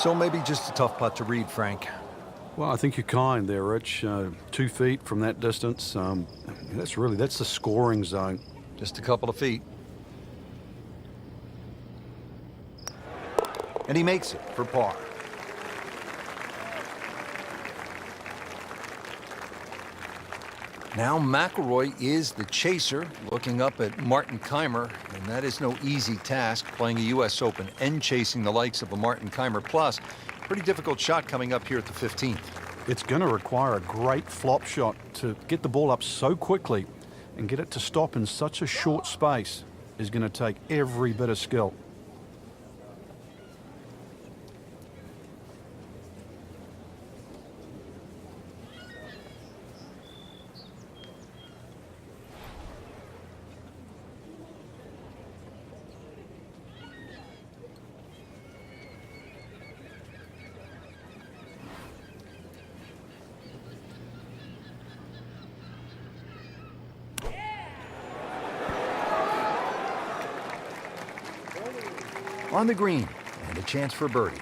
So maybe just a tough putt to read, Frank. Well, I think you're kind there, Rich. 2 feet from that distance. That's the scoring zone. Just a couple of feet. And he makes it for par. Now McIlroy is the chaser, looking up at Martin Kaymer, and that is no easy task, playing a U.S. Open and chasing the likes of a Martin Kaymer. Plus, pretty difficult shot coming up here at the 15th. It's going to require a great flop shot to get the ball up so quickly and get it to stop in such a short space is going to take every bit of skill. On the green, and a chance for birdie.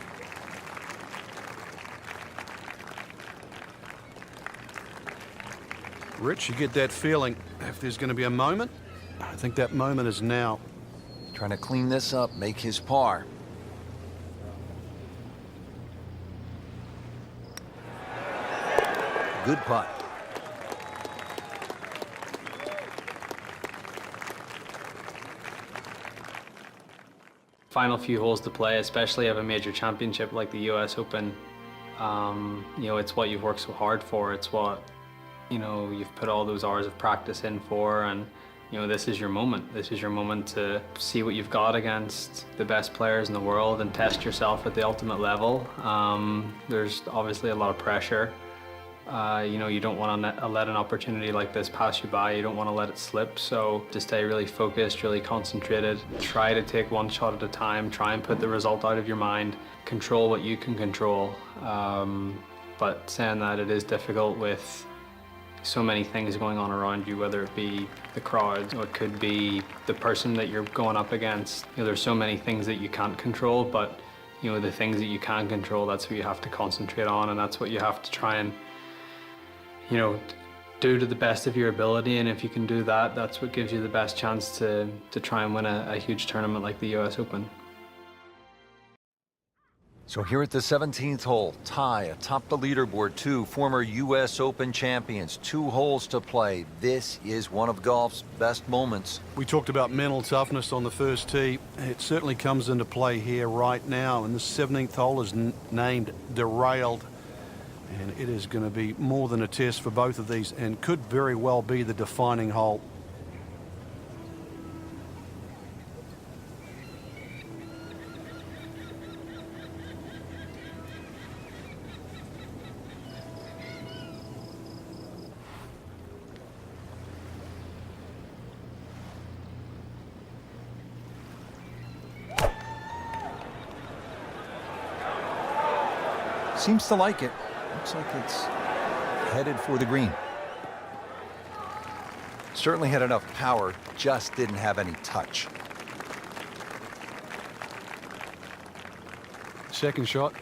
Rich, you get that feeling if there's going to be a moment, I think that moment is now. Trying to clean this up, make his par. Good putt. Final few holes to play, especially of a major championship like the US Open. You know, it's what you've worked so hard for. It's what, you know, you've put all those hours of practice in for, and you know, this is your moment. This is your moment to see what you've got against the best players in the world and test yourself at the ultimate level. There's obviously a lot of pressure. You know, you don't want to let an opportunity like this pass you by. You don't want to let it slip. So just stay really focused, really concentrated. Try to take one shot at a time. Try and put the result out of your mind. Control what you can control. But saying that, it is difficult with so many things going on around you, whether it be the crowd or it could be the person that you're going up against. You know, there's so many things that you can't control, but you know, the things that you can control, that's what you have to concentrate on, and that's what you have to try and, you know, do to the best of your ability. And if you can do that, that's what gives you the best chance to try and win a huge tournament like the US Open. So here at the 17th hole, tie atop the leaderboard, 2 former U.S. Open champions, 2 holes to play. This is one of golf's best moments. We talked about mental toughness on the first tee. It certainly comes into play here right now, and the 17th hole is named Derailed. And it is going to be more than a test for both of these and could very well be the defining hole. Seems to like it. Looks like it's headed for the green. Certainly had enough power, just didn't have any touch. Second shot.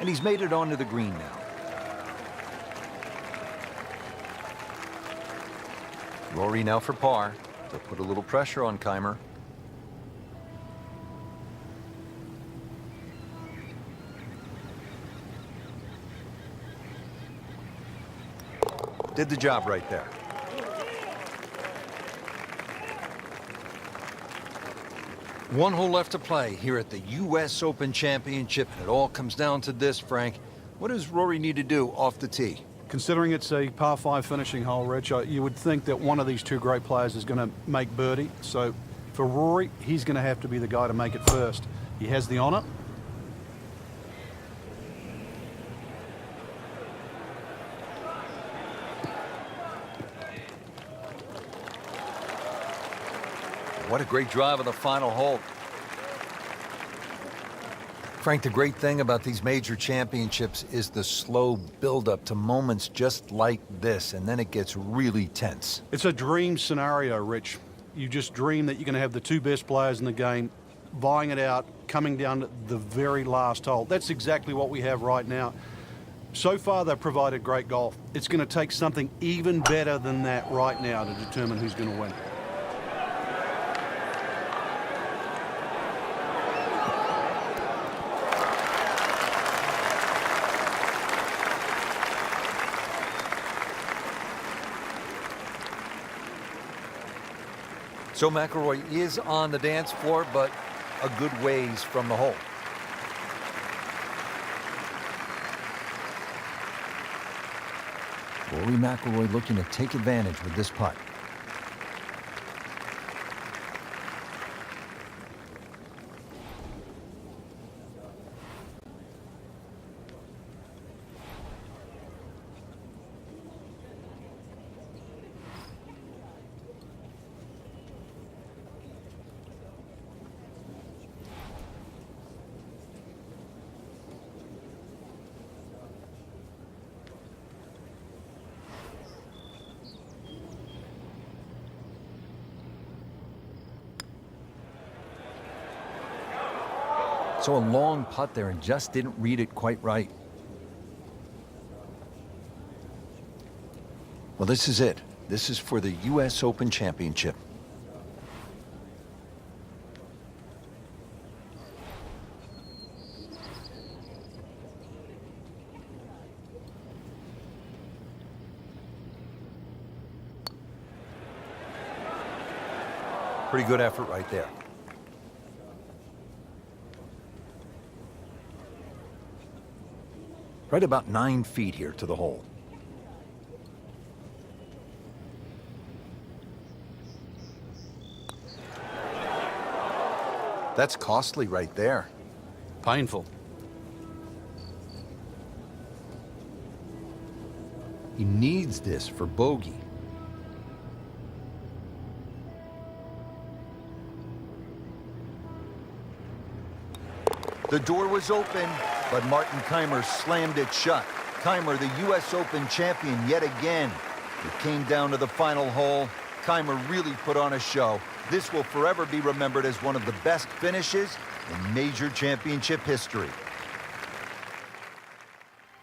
And he's made it onto the green now. Rory now for par. They'll put a little pressure on Kaymer. Did the job right there. One hole left to play here at the U.S. Open Championship. And it all comes down to this, Frank. What does Rory need to do off the tee? Considering it's a par 5 finishing hole, Rich, you would think that one of these 2 great players is going to make birdie. So for Rory, he's going to have to be the guy to make it first. He has the honor. What a great drive on the final hole. Frank, the great thing about these major championships is the slow build-up to moments just like this, and then it gets really tense. It's a dream scenario, Rich. You just dream that you're going to have the two best players in the game vying it out, coming down to the very last hole. That's exactly what we have right now. So far, they've provided great golf. It's going to take something even better than that right now to determine who's going to win. So McIlroy is on the dance floor, but a good ways from the hole. Rory McIlroy looking to take advantage with this putt. So a long putt there and just didn't read it quite right. Well, this is it. This is for the U.S. Open Championship. Pretty good effort right there. Right about 9 feet here to the hole. That's costly right there. Painful. He needs this for bogey. The door was open, but Martin Kaymer slammed it shut. Kaymer, the U.S. Open champion yet again. It came down to the final hole. Kaymer really put on a show. This will forever be remembered as one of the best finishes in major championship history.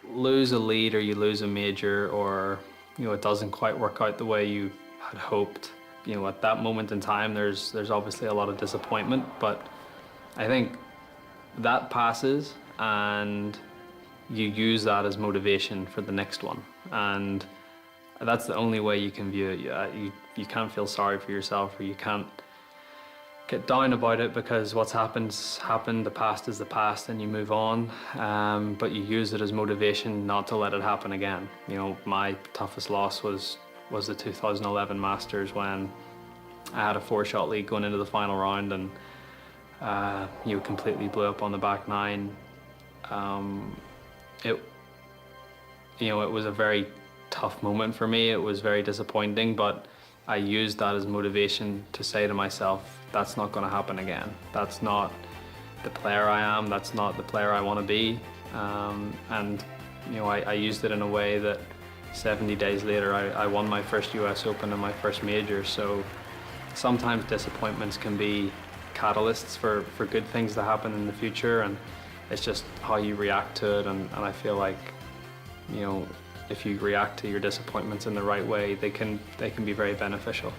Lose a lead or you lose a major, or it doesn't quite work out the way you had hoped. At that moment in time, there's obviously a lot of disappointment, but I think that passes and you use that as motivation for the next one, and that's the only way you can view it. You can't feel sorry for yourself, or you can't get down about it, because what's happened's happened. The past is the past and you move on, but you use it as motivation not to let it happen again. My toughest loss was the 2011 Masters, when I had a 4-shot lead going into the final round and completely blew up on the back nine. It was a very tough moment for me. It was very disappointing, but I used that as motivation to say to myself, that's not going to happen again. That's not the player I am. That's not the player I want to be. I used it in a way that 70 days later, I won my first US Open and my first major. So sometimes disappointments can be catalysts for good things to happen in the future, and it's just how you react to it. And I feel like, if you react to your disappointments in the right way, they can be very beneficial.